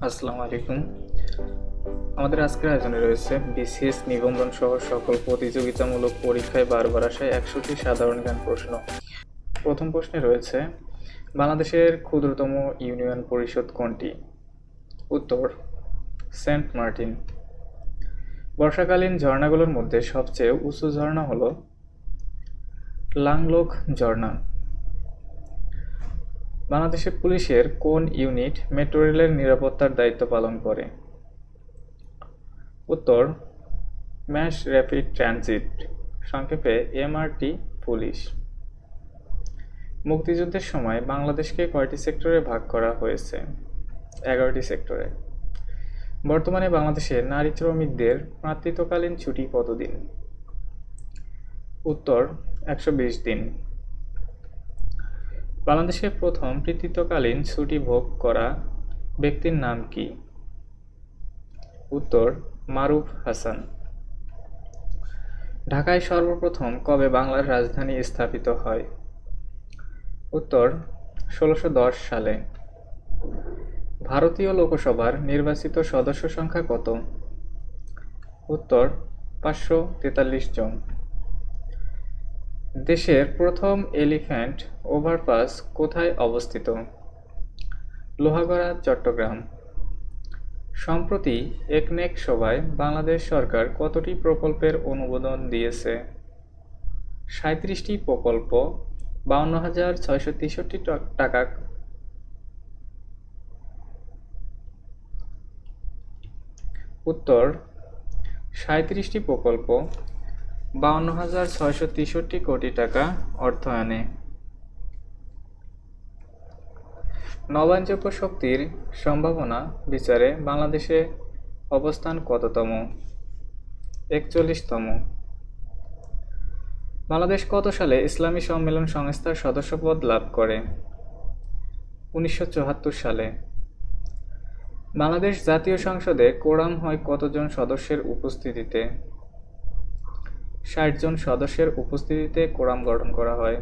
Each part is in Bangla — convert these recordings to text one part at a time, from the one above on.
আসসালামু আলাইকুম। আমাদের আজকের আয়োজনে রয়েছে বিসিএস নিবন্ধন সহ সকল প্রতিযোগিতামূলক পরীক্ষায় বারবার আসা 100টি সাধারণ জ্ঞান প্রশ্ন। প্রথম প্রশ্নে রয়েছে, বাংলাদেশের ক্ষুদ্রতম ইউনিয়ন পরিষদ কোনটি? উত্তর, সেন্ট মার্টিন। বর্ষাকালীন ঝর্ণাগুলোর মধ্যে সবচেয়ে উঁচু ঝর্ণা হল লাংলোক ঝর্ণা। বাংলাদেশের পুলিশের কোন ইউনিট মেট্রো রেলের নিরাপত্তার দায়িত্ব পালন করে? উত্তর, ম্যাস র্যাপিড ট্রানজিট, সংক্ষেপে এমআরটি পুলিশ। মুক্তিযুদ্ধের সময় বাংলাদেশকে কয়টি সেক্টরে ভাগ করা হয়েছে? 11টি সেক্টরে। বর্তমানে বাংলাদেশে নারী শ্রমিকদের মাতৃত্বকালীন ছুটি কতদিন? উত্তর, 120 দিন। বাংলাদেশে প্রথম পিতৃত্বকালীন ছুটি ভোগ করা ব্যক্তির নাম কি? উত্তর, মারুফ হাসান। ঢাকায় সর্বপ্রথম কবে বাংলার রাজধানী স্থাপিত হয়? উত্তর, 1610 সালে। ভারতীয় লোকসভার নির্বাচিত সদস্য সংখ্যা কত? উত্তর, 543 জন। দেশের প্রথম এলিফ্যান্ট ওভারপাস কোথায় অবস্থিত? লোহাগড়া, চট্টগ্রাম। সম্প্রতি একনেক সভায় বাংলাদেশ সরকার কতটি প্রকল্পের অনুমোদন দিয়েছে? 37টি প্রকল্প, 52,663 টাকা। উত্তর, 37টি প্রকল্প, 52,663 কোটি টাকা অর্থায়নে। নবায়নযোগ্য শক্তির সম্ভাবনা বিচারে বাংলাদেশে অবস্থান কততম? 41তম। বাংলাদেশ কত সালে ইসলামী সম্মেলন সংস্থার সদস্যপদ লাভ করে? 1974 সালে। বাংলাদেশ জাতীয় সংসদে কোরাম হয় কতজন সদস্যের উপস্থিতিতে? 60 জন সদস্যের উপস্থিতিতে কোরাম গঠন করা হয়।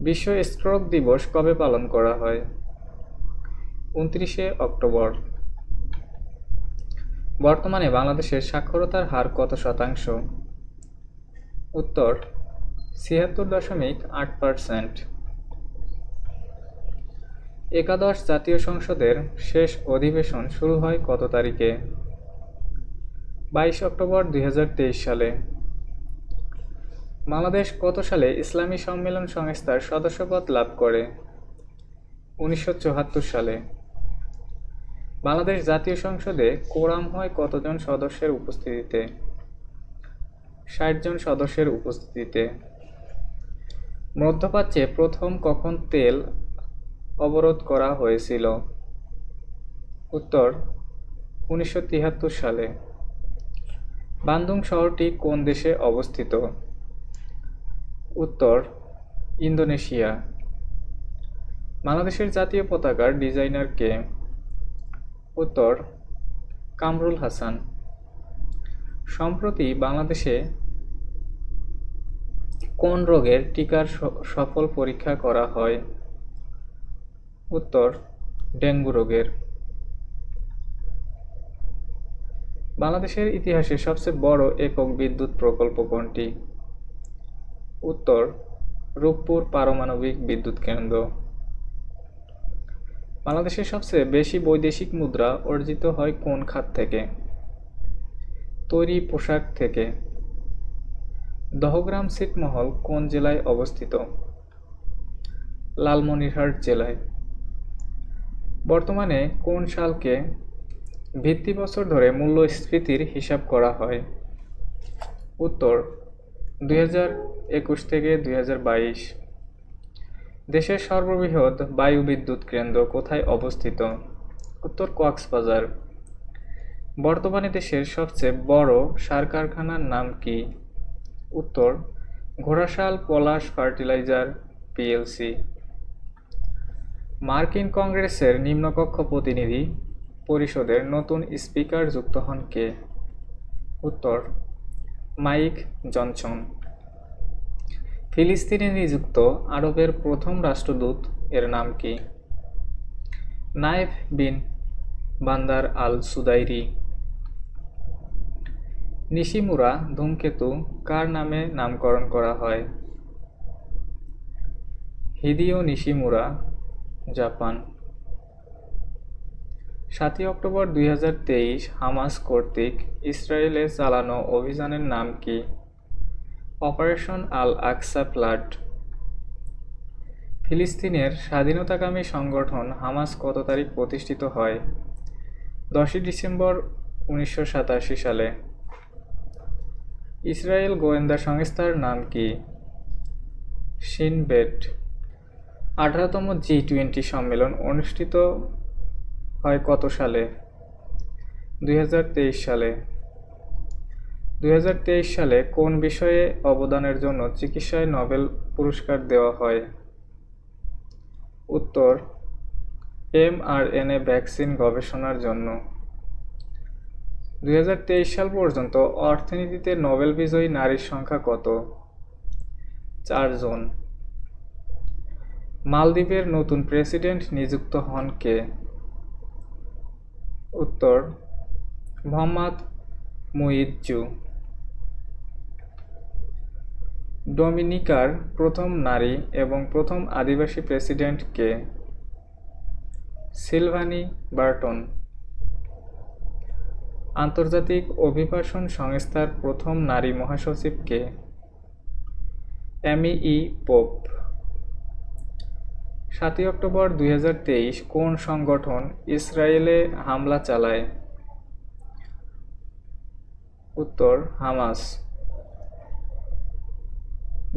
বিশ্ব স্ট্রোক দিবস কবে পালন করা হয়? 29শে অক্টোবর। বর্তমানে বাংলাদেশের সাক্ষরতার হার কত শতাংশ? উত্তর, 76.8%। একাদশ জাতীয় সংসদের শেষ অধিবেশন শুরু হয় কত তারিখে? 22 অক্টোবর 2023 সালে। বাংলাদেশ কত সালে ইসলামী সম্মেলন সংস্থার সদস্যপদ লাভ করে? 1974 সালে। বাংলাদেশ জাতীয় সংসদে কোরাম হয় কতজন সদস্যের উপস্থিতিতে? 60 জন সদস্যের উপস্থিতিতে। মধ্যপ্রাচ্যে প্রথম কখন তেল অবরোধ করা হয়েছিল? উত্তর, 1973 সালে। বান্দুং শহরটি কোন দেশে অবস্থিত? উত্তর, ইন্দোনেশিয়া। বাংলাদেশের জাতীয় পতাকার ডিজাইনার কে? উত্তর, কামরুল হাসান। সম্প্রতি বাংলাদেশে কোন রোগের টিকার সফল পরীক্ষা করা হয়? উত্তর, ডেঙ্গু রোগের। বাংলাদেশের ইতিহাসে সবচেয়ে বড় একক বিদ্যুৎ প্রকল্প কোনটি? উত্তর, রূপপুর পারমাণবিক বিদ্যুৎ কেন্দ্র। বাংলাদেশের সবচেয়ে বেশি বৈদেশিক মুদ্রা অর্জিত হয় কোন খাত থেকে? তৈরি পোশাক থেকে। দহগ্রাম ছিটমহল কোন জেলায় অবস্থিত? লালমনিরহাট জেলায়। বর্তমানে কোন সালকে ভিত্তি বছর ধরে মূল্যস্ফীতির হিসাব করা হয়? উত্তর, 2021 থেকে 2022। দেশের সর্ববৃহৎ বায়ু বিদ্যুৎ কেন্দ্র কোথায় অবস্থিত? উত্তর, কক্সবাজার। বর্তমানে দেশের সবচেয়ে বড় সার কারখানার নাম কি? উত্তর, ঘোড়াশাল পলাশ ফার্টিলাইজার পিএলসি। মার্কিন কংগ্রেসের নিম্নকক্ষ প্রতিনিধি পরিষদের নতুন স্পিকার যুক্ত হন কে? উত্তর, মাইক জনসন। ফিলিস্তিনে নিযুক্ত আরবের প্রথম রাষ্ট্রদূত এর নাম কি? নাইফ বিন বান্দার আল সুদাইরি। নিশিমুরা ধূমকেতু কার নামে নামকরণ করা হয়? হিদিও নিশিমুরা, জাপান। 7 অক্টোবর 2023 হামাস কর্তৃক ইসরায়েলে চালানো অভিযানের নাম কি? অপারেশন আল আকসা ফ্লাড। ফিলিস্তিনের স্বাধীনতাকামী সংগঠন হামাস কত তারিখ প্রতিষ্ঠিত হয়? 10 ডিসেম্বর 1987 সালে। ইসরায়েল গোয়েন্দা সংস্থার নাম কি? শিন বেট। 18তম জি-20 সম্মেলন অনুষ্ঠিত হয় কত সালে? 2023 সালে। 2023 সালে কোন বিষয়ে অবদানের জন্য চিকিৎসায় নোবেল পুরস্কার দেওয়া হয়? উত্তর, mRNA ভ্যাকসিন গবেষণার জন্য। 2023 সাল পর্যন্ত অর্থনীতিতে নোবেল বিজয়ী নারীর সংখ্যা কত? 4 জন। মালদ্বীপের নতুন প্রেসিডেন্ট নিযুক্ত হন কে? উত্তর, মোহাম্মদ মুইজ্জু। ডোমিনিকার প্রথম নারী এবং প্রথম আদিবাসী প্রেসিডেন্ট কে? সিলভানি বার্টন। আন্তর্জাতিক অভিবাসন সংস্থার প্রথম নারী মহাসচিব কে? অ্যামি ই পোপ। 7 অক্টোবর 2023 কোন সংগঠন ইসরায়েলে হামলা চালায়? উত্তর, হামাস।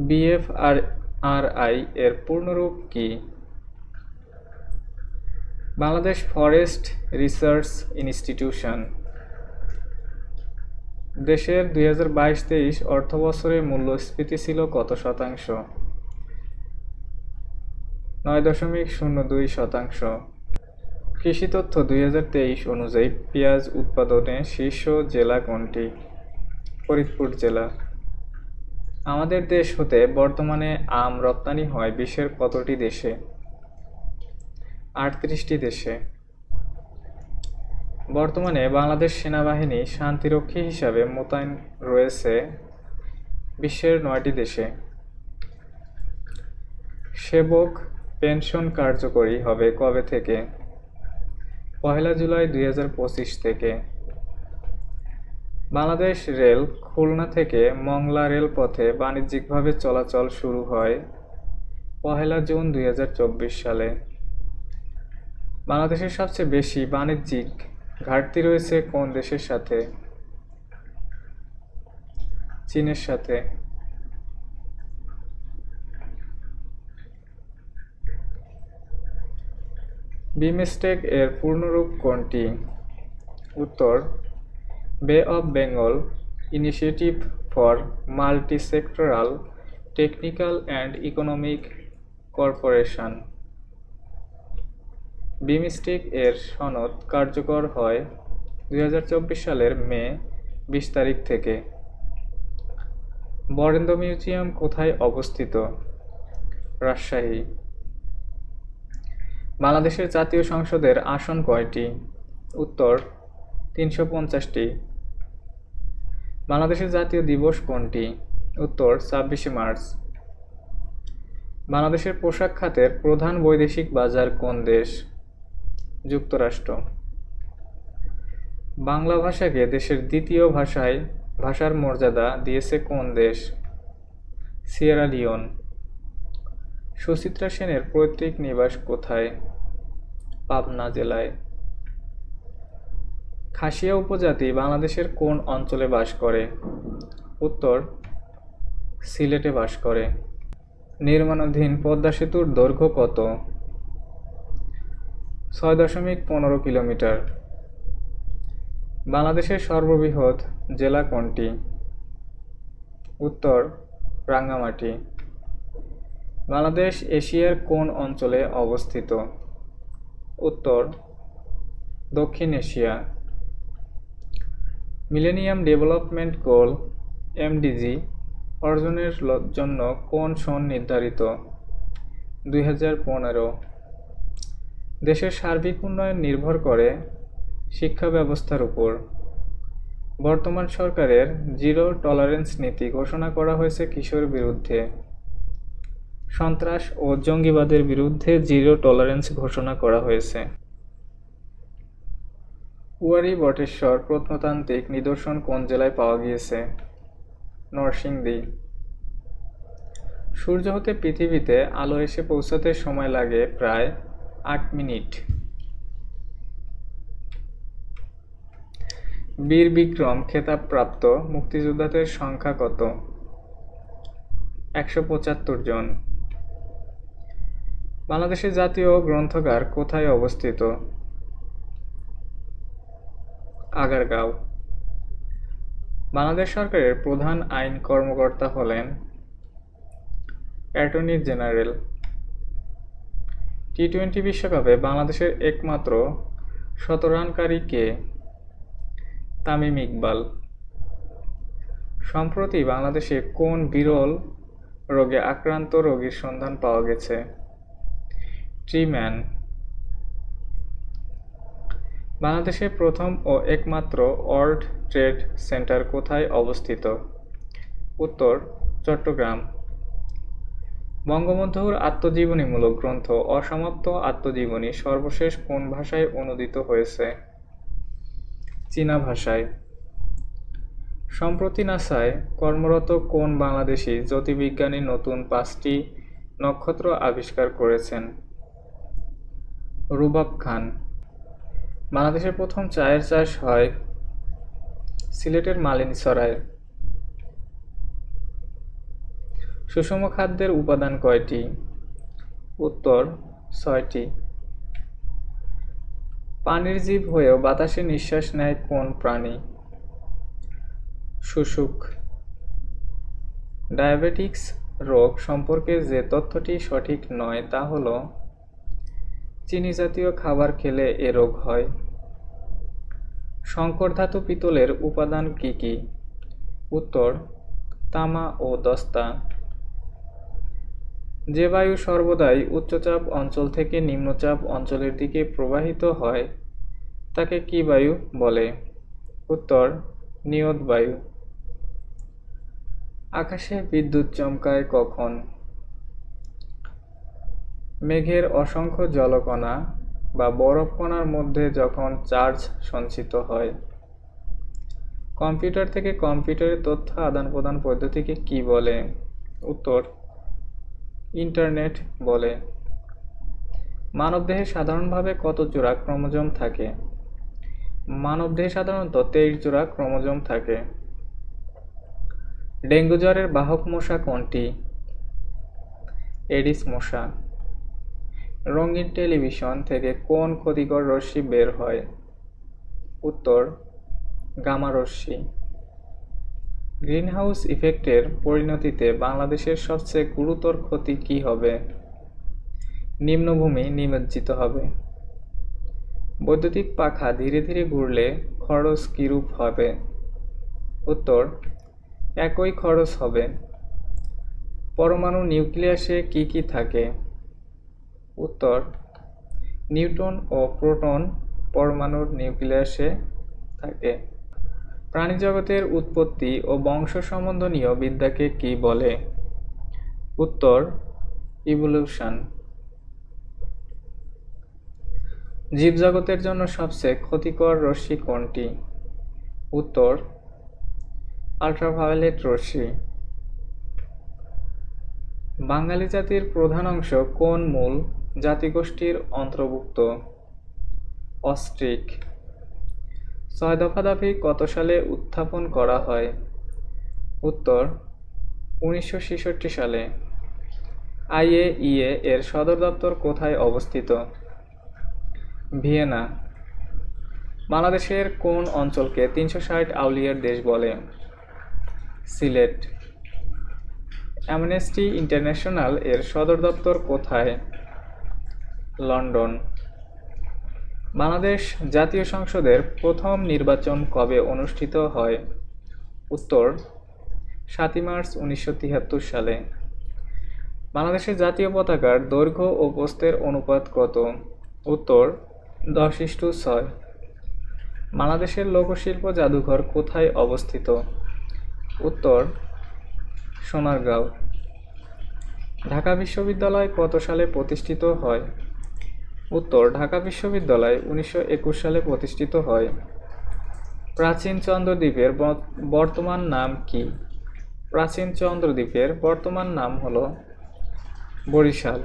বিএফআরআই এর পূর্ণরূপ কি? Bangladesh forest research institution. দেশের 2022-23 অর্থবছরে মূল্যস্ফীতি ছিল কত শতাংশ? 9.02%। কৃষি তথ্য 2023 অনুযায়ী পেঁয়াজ উৎপাদনে শীর্ষ জেলা কোনটি? ফরিদপুর জেলা। আমাদের দেশ হতে বর্তমানে আম রপ্তানি হয় বিশ্বের কতটি দেশে? 38টি দেশে। বর্তমানে বাংলাদেশ সেনাবাহিনী শান্তিরক্ষী হিসাবে মোতায়েন রয়েছে বিশ্বের 9টি দেশে। সেবক পেনশন কার্যকরী হবে কবে থেকে? 1 জুলাই 2025 থেকে। বাংলাদেশ রেল খুলনা থেকে মংলা রেলপথে বাণিজ্যিকভাবে চলাচল শুরু হয় 1 জুন 2024 সালে। বাংলাদেশের সবচেয়ে বেশি বাণিজ্যিক ঘাটতি রয়েছে কোন দেশের সাথে? চীনের সাথে। বিমস্টেক এর পূর্ণরূপ কোনটি? উত্তর, বে of Bengal initiative for multi-sectoral technical and economic corporation. BIMSTEC এর সনদ কার্যকর হয় 2024 সালের মে 20 তারিখ থেকে। বরেন্দ্র মিউজিয়াম কোথায় অবস্থিত? রাজশাহী। বাংলাদেশের জাতীয় সংসদের আসন কয়টি? উত্তর, 350টি। বাংলাদেশের জাতীয় দিবস কোনটি? উত্তর, 26 মার্চ। বাংলাদেশের পোশাক খাতের প্রধান বৈদেশিক বাজার কোন দেশ? যুক্তরাষ্ট্র। বাংলা ভাষাকে দেশের দ্বিতীয় ভাষার মর্যাদা দিয়েছে কোন দেশ? Sierra Leone. সুচিত্রা সেনের পৈতৃক নিবাস কোথায়? পাবনা জেলায়। খাসিয়া উপজাতি বাংলাদেশের কোন অঞ্চলে বাস করে? উত্তর, সিলেটে বাস করে। নির্মাণাধীন পদ্মা সেতুর দৈর্ঘ্য কত? 6.15 কিলোমিটার। বাংলাদেশের সর্ববৃহৎ জেলা কোনটি? উত্তর, রাঙ্গামাটি। বাংলাদেশ এশিয়ার কোন অঞ্চলে অবস্থিত? উত্তর, দক্ষিণ Asia. Millennium development goal MDG অর্জনের জন্য কোন সন নির্ধারিত? 2015। দেশের সার্বিক উন্নয়ন নির্ভর করে শিক্ষা ব্যবস্থার উপর। বর্তমান সরকারের জিরো টলারেন্স নীতি ঘোষণা করা হয়েছে কিসের বিরুদ্ধে? সন্ত্রাস ও জঙ্গিবাদের বিরুদ্ধে জিরো টলারেন্স ঘোষণা করা হয়েছে। উয়ারি বটেশ্বর প্রত্নতান্ত্রিক নিদর্শন কোন জেলায় পাওয়া গিয়েছে? নরসিংদী। সূর্য হতে পৃথিবীতে আলো এসে পৌঁছাতে সময় লাগে প্রায় 8 মিনিট। বীর বিক্রম খেতাবপ্রাপ্ত মুক্তিযোদ্ধাদের সংখ্যা কত? 175 জন। বাংলাদেশের জাতীয় গ্রন্থাগার কোথায় অবস্থিত? আগারগাঁও। বাংলাদেশ সরকারের প্রধান আইন কর্মকর্তা হলেন অ্যাটর্নি জেনারেল। টি-20 বিশ্বকাপে বাংলাদেশের একমাত্র শতরানকারী কে? তামিম ইকবাল। সম্প্রতি বাংলাদেশে কোন বিরল রোগে আক্রান্ত রোগীর সন্ধান পাওয়া গেছে? ট্রিম্যান। বাংলাদেশের প্রথম ও একমাত্র ওয়ার্ল্ড ট্রেড সেন্টার কোথায় অবস্থিত? উত্তর, চট্টগ্রাম। বঙ্গবন্ধুর আত্মজীবনীমূলক গ্রন্থ অসমাপ্ত আত্মজীবনী সর্বশেষ কোন ভাষায় অনূদিত হয়েছে? চীনা ভাষায়। সম্প্রতি নাসায় কর্মরত কোন বাংলাদেশি জ্যোতির্বিজ্ঞানী নতুন 5টি নক্ষত্র আবিষ্কার করেছেন? রুবাব খান। বাংলাদেশের প্রথম চায়ের চাষ হয় সিলেটের মালিনীছড়ায়। সুষম খাদ্যের উপাদান কয়টি? উত্তর, 6টি। পানির জীব হয়েও বাতাসে নিঃশ্বাস নেয় কোন প্রাণী? শুশুক। ডায়াবেটিক্স রোগ সম্পর্কে যে তথ্যটি সঠিক নয় তা হল চিনি জাতীয় খাবার খেলে এ রোগ হয়। সংকর ধাতু পিতলের উপাদান কি কি? উত্তর, তামা ও দস্তা। যে বায়ু সর্বদাই উচ্চচাপ অঞ্চল থেকে নিম্নচাপ অঞ্চলের দিকে প্রবাহিত হয় তাকে কি বায়ু বলে? উত্তর, নিয়ত বায়ু। আকাশে বিদ্যুৎ চমকায় কখন? মেঘের অসংখ্য জলকণা বা বরফ কণার মধ্যে যখন চার্জ সঞ্চিত হয়। কম্পিউটার থেকে কম্পিউটারে তথ্য আদান প্রদান পদ্ধতিকে কি বলে? উত্তর, ইন্টারনেট বলে। মানবদেহে সাধারণভাবে কত জোড়া ক্রোমোজোম থাকে? মানবদেহে সাধারণত 23 জোড়া ক্রোমোজোম থাকে। ডেঙ্গু জ্বরের বাহক মশা কোনটি? এডিস মশা। রঙিন টেলিভিশন থেকে কোন ক্ষতিকর রশ্মি বের হয়? উত্তর, গামা রশ্মি। গ্রিনহাউস ইফেক্টের পরিণতিতে বাংলাদেশের সবচেয়ে গুরুতর ক্ষতি কি হবে? নিম্নভূমি নিমজ্জিত হবে। বৈদ্যুতিক পাখা ধীরে ধীরে ঘুরলে খরচ কিরূপ হবে? উত্তর, একই খরচ হবে। পরমাণু নিউক্লিয়াসে কি কি থাকে? উত্তর, নিউট্রন ও প্রোটন পরমাণুর নিউক্লিয়াসে থাকে। প্রাণীজগতের উৎপত্তি ও বংশ সম্বন্ধীয় বিদ্যাকে কি বলে? উত্তর, ইভোলিউশন। জীবজগতের জন্য সবচেয়ে ক্ষতিকর রশ্মি কোনটি? উত্তর, আল্ট্রাভায়োলেট রশ্মি। বাঙালি জাতির প্রধান অংশ কোন মূল জাতিগোষ্ঠীর অন্তর্ভুক্ত? অস্ট্রিক। 6 দফা দাবি কত সালে উত্থাপন করা হয়? উত্তর, 1966 সালে। IAEA এর সদর দপ্তর কোথায় অবস্থিত? ভিয়েনা। বাংলাদেশের কোন অঞ্চলকে 360 আউলিয়ার দেশ বলে? সিলেট। অ্যামনেস্টি ইন্টারন্যাশনাল এর সদর দপ্তর কোথায়? লন্ডন। বাংলাদেশ জাতীয় সংসদের প্রথম নির্বাচন কবে অনুষ্ঠিত হয়? উত্তর, 7 মার্চ 1973 সালে। বাংলাদেশের জাতীয় পতাকার দৈর্ঘ্য ও প্রস্থের অনুপাত কত? উত্তর 10:6। বাংলাদেশের লোকশিল্প জাদুঘর কোথায় অবস্থিত? উত্তর সোনারগাঁও। ঢাকা বিশ্ববিদ্যালয় কত সালে প্রতিষ্ঠিত হয়? উত্তর ঢাকা বিশ্ববিদ্যালয় 1921 সালে প্রতিষ্ঠিত হয়। প্রাচীন চন্দ্রদ্বীপের বর্তমান নাম কি? প্রাচীন চন্দ্রদ্বীপের বর্তমান নাম হল বরিশাল।